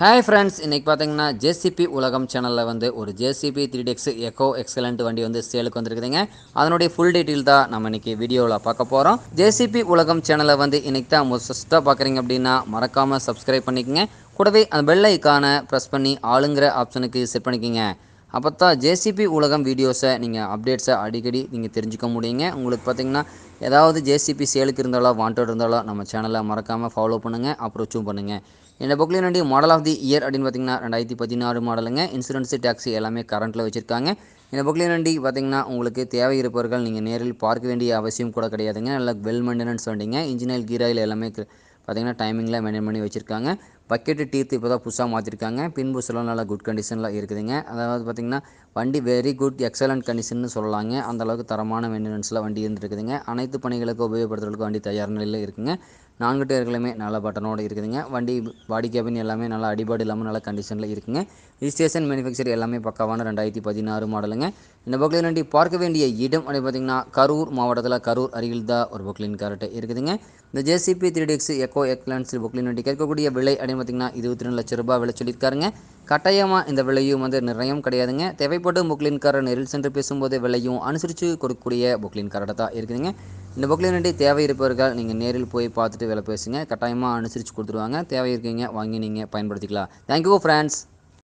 Hi friends, இன்றைக்கி பார்த்தீங்கன்னா JCB உலகம் சேனலில் வந்து ஒரு ஜேசிபி 3DX எக்கோ எக்ஸலண்ட் வண்டி வந்து சேலுக்கு வந்துருக்குதுங்க. அதனுடைய ஃபுல் டீட்டெயில் தான் நம்ம இன்றைக்கி வீடியோவில் பார்க்க போகிறோம். ஜேசிபி உலகம் சேனலை வந்து இன்றைக்கி தான் ஃபஸ்ட்டாக பார்க்குறீங்க அப்படின்னா மறக்காமல் சப்ஸ்கிரைப் பண்ணிக்கோங்க. கூடவே அந்த பெல் ஐக்கானை ப்ரெஸ் பண்ணி ஆளுங்கிற ஆப்ஷனுக்கு செட் பண்ணிக்கோங்க. அப்போ தான் ஜேசிபி உலகம் வீடியோஸை நீங்கள் அப்டேட்ஸை அடிக்கடி நீங்கள் தெரிஞ்சுக்க முடியுங்க. உங்களுக்கு பார்த்தீங்கன்னா ஏதாவது ஜேசிபி சேலுக்கு இருந்தாலோ வாண்டட் இருந்தாலோ நம்ம சேனலை மறக்காமல் ஃபாலோ பண்ணுங்கள், அப்ரோச்சும் பண்ணுங்கள். இந்த புக்லின் வண்டி மாடல் ஆஃப் தி இயர் அப்படின்னு பார்த்தீங்கன்னா 2016 மாடலுங்க. இன்சூரன்ஸு டேக்ஸி எல்லாமே கரண்ட்டில் வச்சுருக்காங்க. இந்த புக்லின் வண்டி பார்த்தீங்கன்னா உங்களுக்கு தேவை இருப்பவர்கள் நீங்கள் நேரில் பார்க்க வேண்டிய அவசியம் கூட கிடையாதுங்க. நல்ல வெல் மெயின்டெனன்ஸ் வண்டிங்க. இன்ஜினியல் கீராயில் எல்லாமே பார்த்தீங்கன்னா டைமிங்கில் மெயின்டைன் பண்ணி வச்சுருக்காங்க. பக்கெட்டு டீர்த்து இப்போ தான் புதுசாக மாற்றிருக்காங்க. பின்புசெல்லாம் நல்லா குட் கண்டிஷனில் இருக்குதுங்க. அதாவது பார்த்திங்கன்னா வண்டி வெரி குட் எக்ஸலண்ட் கண்டிஷன்னு சொல்லலாங்க. அந்தளவுக்கு தரமான மெயின்டெனன்ஸில் வண்டி இருந்துருக்குதுங்க. அனைத்து பணிகளுக்கு உபயோகப்படுத்துறதுக்கு வண்டி தயார் நிலையில் இருக்குங்க. 4 டயர்களுமே நல்ல பட்டனோடு இருக்குதுங்க. வண்டி பாடி கேபின் எல்லாமே நல்லா அடிபாடு இல்லாமல் நல்ல கண்டிஷனில் இருக்குங்க. ரிஜிஸ்ட்ரேஷன் மேனுஃபேக்சர் எல்லாமே பக்காவான 2016 மாடலுங்க. இந்த புக்லின் வண்டி பார்க்க வேண்டிய இடம் அப்படி பார்த்திங்கன்னா கரூர் மாவட்டத்தில் கரூர் அருகில் தான் ஒரு புக்லின் கரெக்டாக இருக்குதுங்க. இந்த ஜேசிபி 3DX எக்கோ எக்லன்ஸ் புக்லின் வண்டி கேட்கக்கூடிய விலை அப்படின்னு பார்த்திங்கன்னா 22 லட்சம் ரூபாய் விலை சொல்லியிருக்காருங்க. கட்டாயமாக இந்த விலையும் வந்து நிர்ணயம் கிடையாதுங்க. தேவைப்படும் புக்லின் காரை நேரில் சென்று பேசும்போது விலையும் அனுசரித்து கொடுக்கக்கூடிய புக்லின் கார்டை தான் இருக்குதுங்க. இந்த புக்லின் வண்டி தேவை இருப்பவர்கள் நீங்கள் நேரில் போய் பார்த்துட்டு விலை பேசுங்க. கட்டாயமாக அனுசரித்து கொடுத்துருவாங்க. தேவை இருக்கீங்க வாங்கி நீங்கள் பயன்படுத்திக்கலாம். Thank you friends.